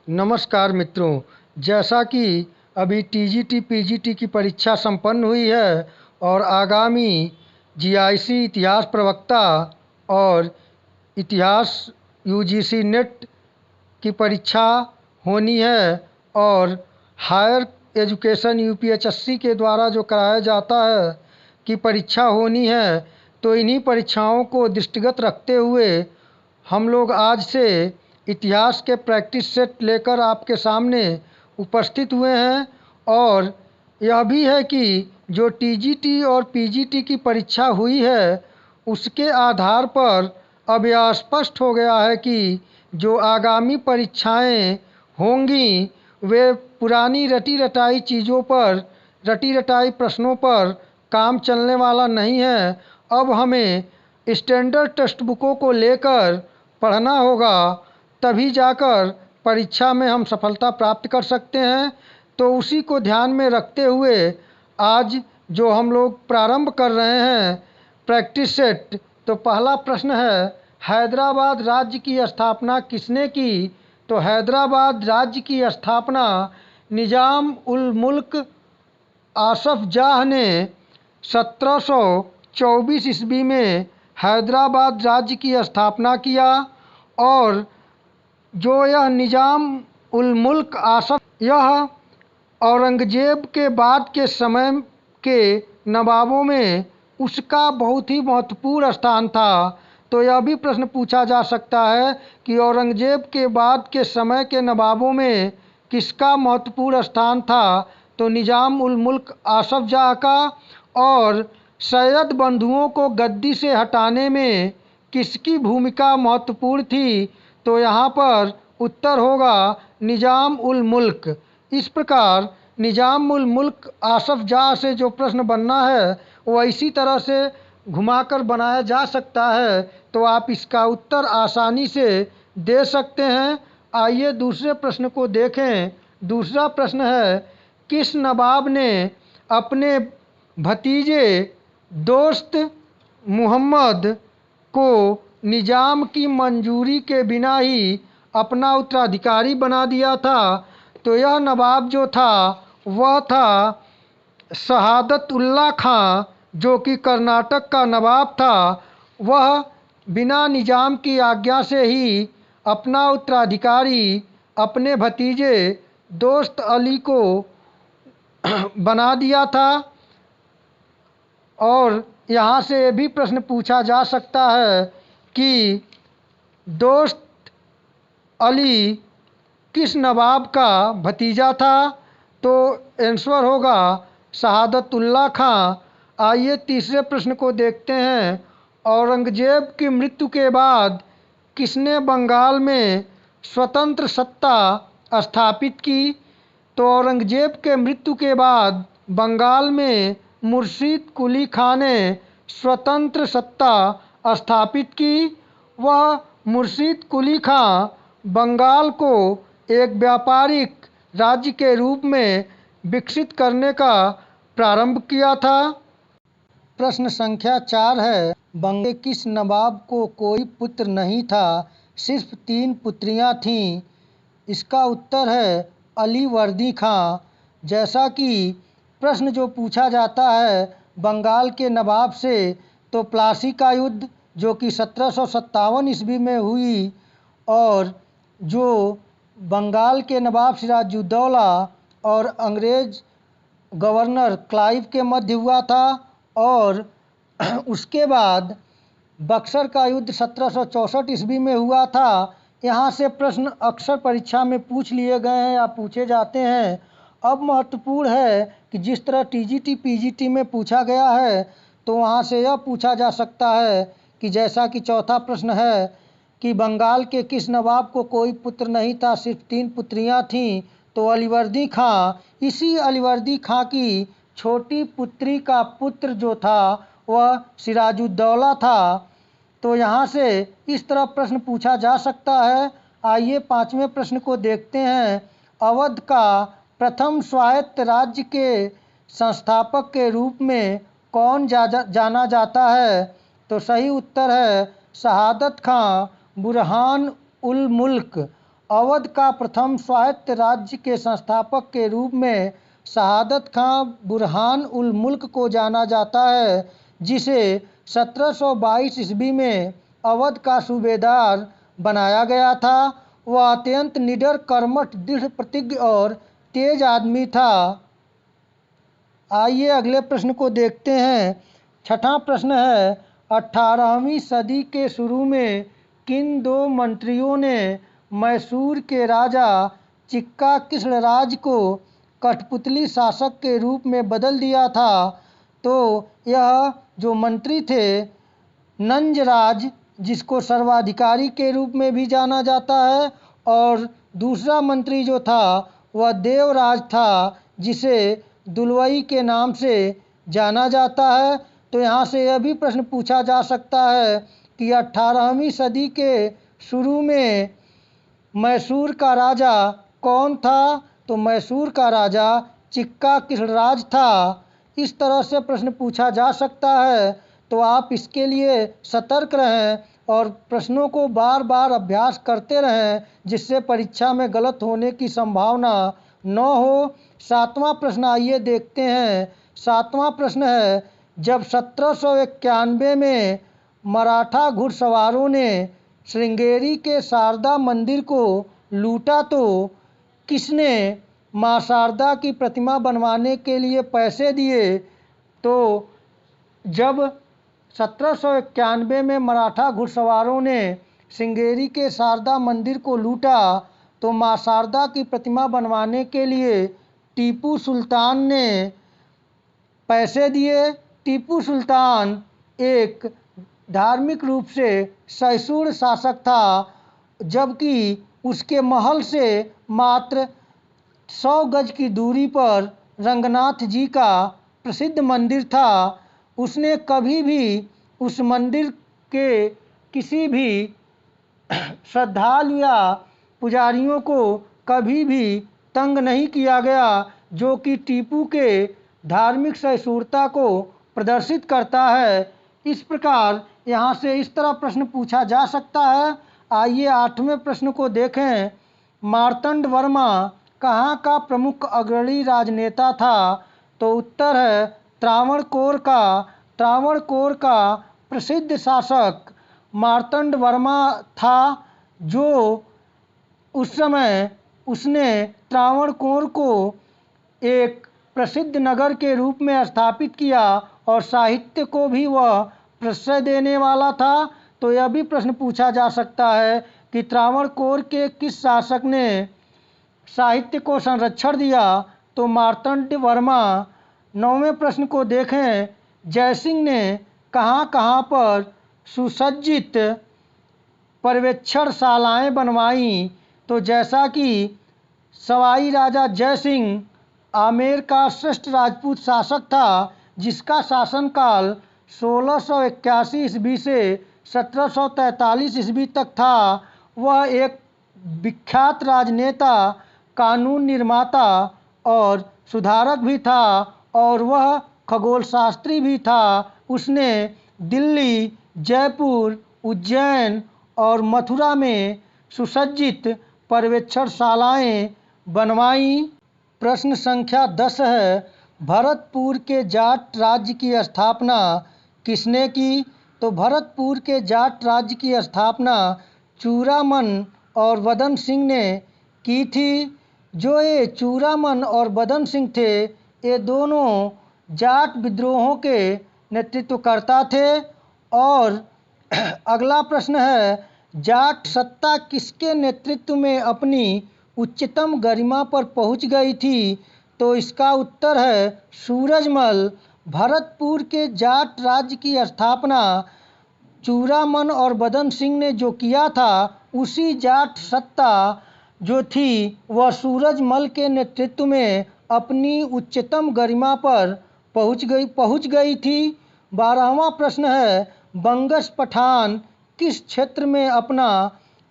नमस्कार मित्रों, जैसा कि अभी टीजीटी पीजीटी की परीक्षा संपन्न हुई है और आगामी जीआईसी इतिहास प्रवक्ता और इतिहास यूजीसी नेट की परीक्षा होनी है और हायर एजुकेशन यूपीएचएससी के द्वारा जो कराया जाता है कि परीक्षा होनी है, तो इन्हीं परीक्षाओं को दृष्टिगत रखते हुए हम लोग आज से इतिहास के प्रैक्टिस सेट लेकर आपके सामने उपस्थित हुए हैं। और यह भी है कि जो टीजीटी और पीजीटी की परीक्षा हुई है, उसके आधार पर अब यह स्पष्ट हो गया है कि जो आगामी परीक्षाएं होंगी वे पुरानी रटी रटाई चीज़ों पर, रटी रटाई प्रश्नों पर काम चलने वाला नहीं है। अब हमें स्टैंडर्ड टेक्स्ट बुकों को लेकर पढ़ना होगा, तभी जाकर परीक्षा में हम सफलता प्राप्त कर सकते हैं। तो उसी को ध्यान में रखते हुए आज जो हम लोग प्रारंभ कर रहे हैं प्रैक्टिस सेट, तो पहला प्रश्न है, हैदराबाद राज्य की स्थापना किसने की? तो हैदराबाद राज्य की स्थापना निज़ाम उल मुल्क आसफ जाह ने 1724 ईस्वी में हैदराबाद राज्य की स्थापना किया। और जो यह निज़ाम उल मुल्क आसफ, यह औरंगजेब के बाद के समय के नवाबों में उसका बहुत ही महत्वपूर्ण स्थान था। तो यह भी प्रश्न पूछा जा सकता है कि औरंगजेब के बाद के समय के नवाबों में किसका महत्वपूर्ण स्थान था? तो निज़ाम उल मुल्क आसफ जाह का। और सैयद बंधुओं को गद्दी से हटाने में किसकी भूमिका महत्वपूर्ण थी? तो यहाँ पर उत्तर होगा निज़ाम उल मुल्क। इस प्रकार निज़ाम उल मुल्क आसफ जाह से जो प्रश्न बनना है वो इसी तरह से घुमाकर बनाया जा सकता है, तो आप इसका उत्तर आसानी से दे सकते हैं। आइए दूसरे प्रश्न को देखें। दूसरा प्रश्न है, किस नवाब ने अपने भतीजे दोस्त मुहम्मद को निज़ाम की मंजूरी के बिना ही अपना उत्तराधिकारी बना दिया था? तो यह नवाब जो था वह था शहादतुल्लाह खां, जो कि कर्नाटक का नवाब था। वह बिना निज़ाम की आज्ञा से ही अपना उत्तराधिकारी अपने भतीजे दोस्त अली को बना दिया था। और यहाँ से ये भी प्रश्न पूछा जा सकता है कि दोस्त अली किस नवाब का भतीजा था? तो आंसर होगा शहादतुल्लाह खां। आइए तीसरे प्रश्न को देखते हैं। औरंगजेब की मृत्यु के बाद किसने बंगाल में स्वतंत्र सत्ता स्थापित की? तो औरंगजेब के मृत्यु के बाद बंगाल में मुर्शीद कुली खां ने स्वतंत्र सत्ता स्थापित की। वह मुर्शीद कुली खां बंगाल को एक व्यापारिक राज्य के रूप में विकसित करने का प्रारंभ किया था। प्रश्न संख्या 4 है, बंगाल के किस नवाब को कोई पुत्र नहीं था, सिर्फ 3 पुत्रियां थीं? इसका उत्तर है अली वर्दी खां। जैसा कि प्रश्न जो पूछा जाता है बंगाल के नवाब से, तो प्लासी का युद्ध जो कि 1757 ईस्वी में हुई और जो बंगाल के नवाब सिराजुद्दौला और अंग्रेज गवर्नर क्लाइव के मध्य हुआ था। और उसके बाद बक्सर का युद्ध 1764 ईस्वी में हुआ था। यहाँ से प्रश्न अक्सर परीक्षा में पूछ लिए गए हैं या पूछे जाते हैं। अब महत्वपूर्ण है कि जिस तरह टीजीटी पीजीटी में पूछा गया है, तो वहाँ से यह पूछा जा सकता है कि जैसा कि चौथा प्रश्न है कि बंगाल के किस नवाब को कोई पुत्र नहीं था, सिर्फ 3 पुत्रियां थीं? तो अलीवर्दी खां। इसी अलीवर्दी खां की छोटी पुत्री का पुत्र जो था वह सिराजुद्दौला था। तो यहाँ से इस तरह प्रश्न पूछा जा सकता है। आइए पांचवें प्रश्न को देखते हैं। अवध का प्रथम स्वायत्त राज्य के संस्थापक के रूप में कौन जाना जाता है? तो सही उत्तर है शहादत खां बुरहान उल मुल्क। अवध का प्रथम स्वायत्त राज्य के संस्थापक के रूप में शहादत खां बुरहान उल मुल्क को जाना जाता है, जिसे 1722 ईस्वी में अवध का सूबेदार बनाया गया था। वह अत्यंत निडर, कर्मठ, दृढ़ प्रतिज्ञ और तेज आदमी था। आइए अगले प्रश्न को देखते हैं। छठा प्रश्न है, 18वीं सदी के शुरू में किन दो मंत्रियों ने मैसूर के राजा चिक्का कृष्णराज को कठपुतली शासक के रूप में बदल दिया था? तो यह जो मंत्री थे, नंजराज, जिसको सर्वाधिकारी के रूप में भी जाना जाता है, और दूसरा मंत्री जो था वह देवराज था, जिसे दुलवई के नाम से जाना जाता है। तो यहाँ से यह भी प्रश्न पूछा जा सकता है कि 18वीं सदी के शुरू में मैसूर का राजा कौन था? तो मैसूर का राजा चिक्का कृष्णराज था। इस तरह से प्रश्न पूछा जा सकता है, तो आप इसके लिए सतर्क रहें और प्रश्नों को बार बार अभ्यास करते रहें, जिससे परीक्षा में गलत होने की संभावना न हो। सातवां प्रश्न आइए देखते हैं। सातवां प्रश्न है, जब 1791 में मराठा घुड़सवारों ने श्रृंगेरी के शारदा मंदिर को लूटा, तो किसने मां शारदा की प्रतिमा बनवाने के लिए पैसे दिए? तो जब 1791 में मराठा घुड़सवारों ने श्रृंगेरी के शारदा मंदिर को लूटा, तो मां शारदा की प्रतिमा बनवाने के लिए टीपू सुल्तान ने पैसे दिए। टीपू सुल्तान एक धार्मिक रूप से सहिष्णु शासक था, जबकि उसके महल से मात्र 100 गज की दूरी पर रंगनाथ जी का प्रसिद्ध मंदिर था। उसने कभी भी उस मंदिर के किसी भी श्रद्धालु या पुजारियों को कभी भी तंग नहीं किया गया, जो कि टीपू के धार्मिक सहिष्णुता को प्रदर्शित करता है। इस प्रकार यहाँ से इस तरह प्रश्न पूछा जा सकता है। आइए 8वें प्रश्न को देखें। मार्तंड वर्मा कहाँ का प्रमुख अग्रणी राजनेता था? तो उत्तर है त्रावणकोर का। त्रावणकोर का प्रसिद्ध शासक मार्तंड वर्मा था, जो उस समय उसने त्रावणकोर को एक प्रसिद्ध नगर के रूप में स्थापित किया और साहित्य को भी वह प्रश्रय देने वाला था। तो यह भी प्रश्न पूछा जा सकता है कि त्रावणकोर के किस शासक ने साहित्य को संरक्षण दिया? तो मार्तंड वर्मा। 9वें प्रश्न को देखें। जयसिंह ने कहाँ कहाँ पर सुसज्जित पर्यवेक्षणशालाएँ बनवाईं? तो जैसा कि सवाई राजा जयसिंह आमेर का श्रेष्ठ राजपूत शासक था, जिसका शासनकाल 1681 ईस्वी से 1743 ईस्वी तक था। वह एक विख्यात राजनेता, कानून निर्माता और सुधारक भी था, और वह खगोलशास्त्री भी था। उसने दिल्ली, जयपुर, उज्जैन और मथुरा में सुसज्जित पर्यवेक्षणशालाएँ बनवाईं। प्रश्न संख्या 10 है, भरतपुर के जाट राज्य की स्थापना किसने की? तो भरतपुर के जाट राज्य की स्थापना चूड़ामन और बदन सिंह ने की थी। जो ये चूड़ामन और बदन सिंह थे, ये दोनों जाट विद्रोहों के नेतृत्वकर्ता थे। और अगला प्रश्न है, जाट सत्ता किसके नेतृत्व में अपनी उच्चतम गरिमा पर पहुंच गई थी? तो इसका उत्तर है सूरजमल। भरतपुर के जाट राज्य की स्थापना चूड़ामन और बदन सिंह ने जो किया था, उसी जाट सत्ता जो थी वह सूरजमल के नेतृत्व में अपनी उच्चतम गरिमा पर पहुंच गई थी। 12वां प्रश्न है, बंगश पठान किस क्षेत्र में अपना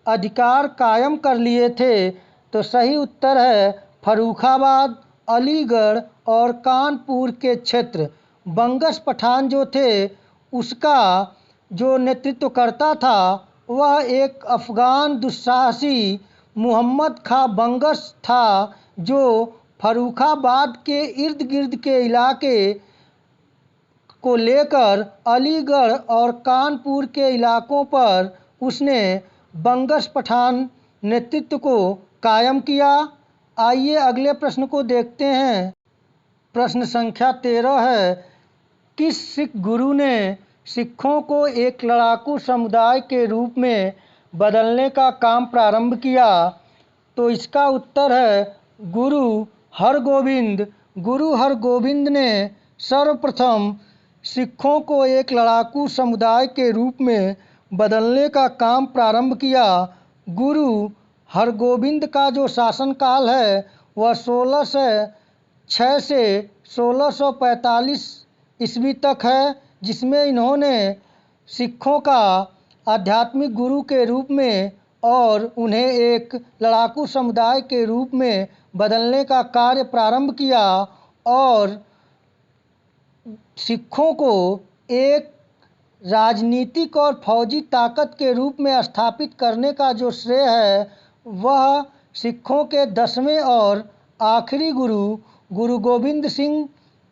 अधिकार कायम कर लिए थे? तो सही उत्तर है फर्रुखाबाद, अलीगढ़ और कानपुर के क्षेत्र। बंगश पठान जो थे, उसका जो नेतृत्वकर्ता था वह एक अफगान दुस्साहसी मुहम्मद खां बंगश था, जो फर्रुखाबाद के इर्द गिर्द के इलाके को लेकर अलीगढ़ और कानपुर के इलाकों पर उसने बंगश पठान नेतृत्व को कायम किया। आइए अगले प्रश्न को देखते हैं। प्रश्न संख्या 13 है, किस सिख गुरु ने सिखों को एक लड़ाकू समुदाय के रूप में बदलने का काम प्रारंभ किया? तो इसका उत्तर है गुरु हरगोविंद। गुरु हरगोविंद ने सर्वप्रथम सिखों को एक लड़ाकू समुदाय के रूप में बदलने का काम प्रारंभ किया। गुरु हरगोविंद का जो शासनकाल है वह 1606 से 1645 ईस्वी तक है, जिसमें इन्होंने सिखों का आध्यात्मिक गुरु के रूप में और उन्हें एक लड़ाकू समुदाय के रूप में बदलने का कार्य प्रारंभ किया और सिखों को एक राजनीतिक और फौजी ताकत के रूप में स्थापित करने का जो श्रेय है वह सिखों के 10वें और आखिरी गुरु गुरु गोविंद सिंह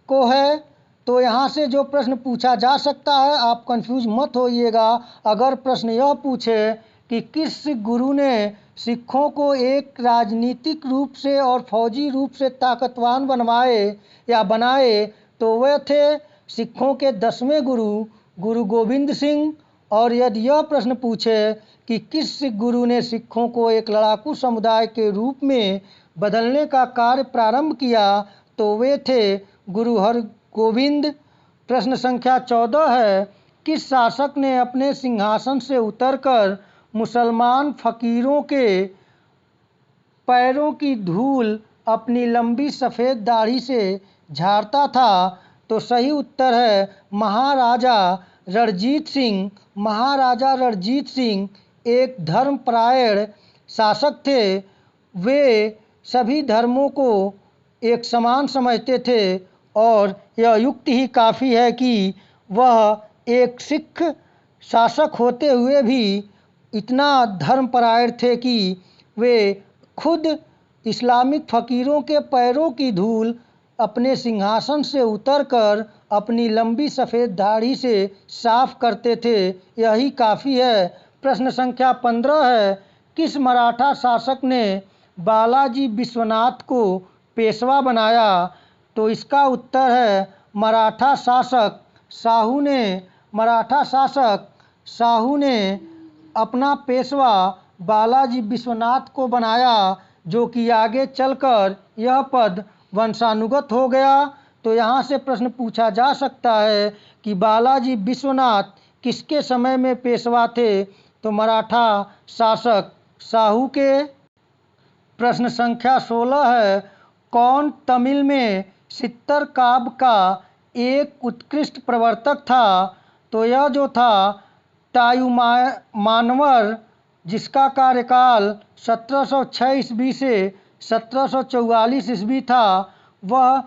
को है। तो यहाँ से जो प्रश्न पूछा जा सकता है, आप कंफ्यूज मत होइएगा। अगर प्रश्न यह पूछे कि किस सिख गुरु ने सिखों को एक राजनीतिक रूप से और फौजी रूप से ताकतवान बनाए, तो वे थे सिखों के 10वें गुरु गुरु गोविंद सिंह। और यदि यह प्रश्न पूछे कि किस सिख गुरु ने सिखों को एक लड़ाकू समुदाय के रूप में बदलने का कार्य प्रारंभ किया, तो वे थे गुरु हरगोविंद। प्रश्न संख्या 14 है, किस शासक ने अपने सिंहासन से उतरकर मुसलमान फकीरों के पैरों की धूल अपनी लंबी सफ़ेद दाढ़ी से झाड़ता था? तो सही उत्तर है महाराजा रणजीत सिंह। महाराजा रणजीत सिंह एक धर्मपरायण शासक थे। वे सभी धर्मों को एक समान समझते थे और यह युक्ति ही काफ़ी है कि वह एक सिख शासक होते हुए भी इतना धर्मपरायण थे कि वे खुद इस्लामिक फ़कीरों के पैरों की धूल अपने सिंहासन से उतरकर अपनी लंबी सफ़ेद दाढ़ी से साफ करते थे। यही काफ़ी है। प्रश्न संख्या 15 है, किस मराठा शासक ने बालाजी विश्वनाथ को पेशवा बनाया? तो इसका उत्तर है मराठा शासक शाहू ने अपना पेशवा बालाजी विश्वनाथ को बनाया, जो कि आगे चलकर यह पद वंशानुगत हो गया। तो यहाँ से प्रश्न पूछा जा सकता है कि बालाजी विश्वनाथ किसके समय में पेशवा थे? तो मराठा शासक शाहू के। प्रश्न संख्या 16 है, कौन तमिल में सित्तर काव्य का एक उत्कृष्ट प्रवर्तक था? तो यह जो था तायुमानवर, जिसका कार्यकाल 1706 ईस्वी से 1744 ईस्वी था, वह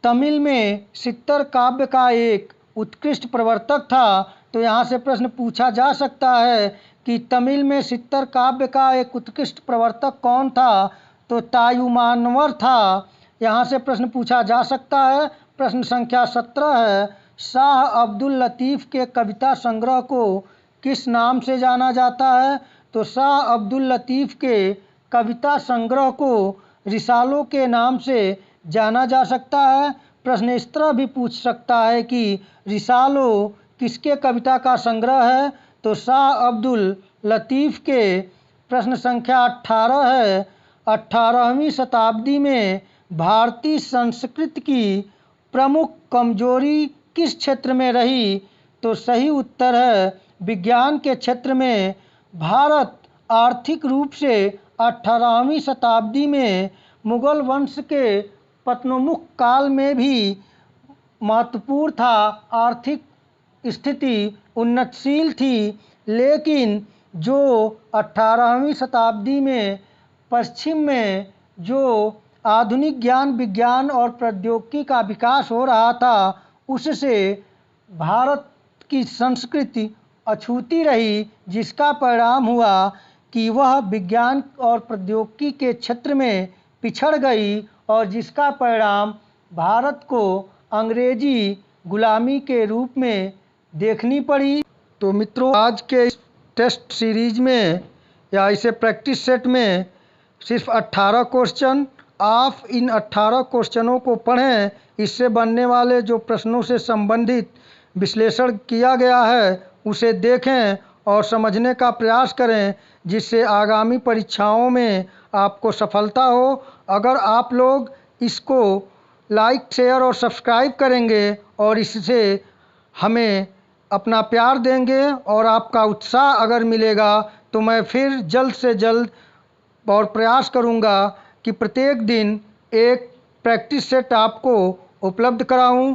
तमिल में सित्तर काव्य का एक उत्कृष्ट प्रवर्तक था। तो यहाँ से प्रश्न पूछा जा सकता है कि तमिल में सित्तर काव्य का एक उत्कृष्ट प्रवर्तक कौन था? तो तायुमानवर था। यहाँ से प्रश्न पूछा जा सकता है। प्रश्न संख्या 17 है, शाह अब्दुल लतीफ़ के कविता संग्रह को किस नाम से जाना जाता है? तो शाह अब्दुल लतीफ़ के कविता संग्रह को रिसालों के नाम से जाना जा सकता है। प्रश्न इस तरह भी पूछ सकता है कि रिसालों किसके कविता का संग्रह है? तो शाह अब्दुल लतीफ़ के। प्रश्न संख्या 18 है, 18वीं शताब्दी में भारतीय संस्कृति की प्रमुख कमजोरी किस क्षेत्र में रही? तो सही उत्तर है विज्ञान के क्षेत्र में। भारत आर्थिक रूप से 18वीं शताब्दी में मुगल वंश के पतनोन्मुख काल में भी महत्वपूर्ण था। आर्थिक स्थिति उन्नतशील थी, लेकिन जो 18वीं शताब्दी में पश्चिम में जो आधुनिक ज्ञान विज्ञान और प्रौद्योगिकी का विकास हो रहा था, उससे भारत की संस्कृति अछूती रही, जिसका परिणाम हुआ कि वह विज्ञान और प्रौद्योगिकी के क्षेत्र में पिछड़ गई और जिसका परिणाम भारत को अंग्रेजी गुलामी के रूप में देखनी पड़ी। तो मित्रों, आज के इस टेस्ट सीरीज में या इसे प्रैक्टिस सेट में सिर्फ 18 क्वेश्चन, आप इन 18 क्वेश्चनों को पढ़ें। इससे बनने वाले जो प्रश्नों से संबंधित विश्लेषण किया गया है उसे देखें और समझने का प्रयास करें, जिससे आगामी परीक्षाओं में आपको सफलता हो। अगर आप लोग इसको लाइक, शेयर और सब्सक्राइब करेंगे और इससे हमें अपना प्यार देंगे और आपका उत्साह अगर मिलेगा तो मैं फिर जल्द से जल्द और प्रयास करूंगा कि प्रत्येक दिन एक प्रैक्टिस सेट आपको उपलब्ध कराऊं।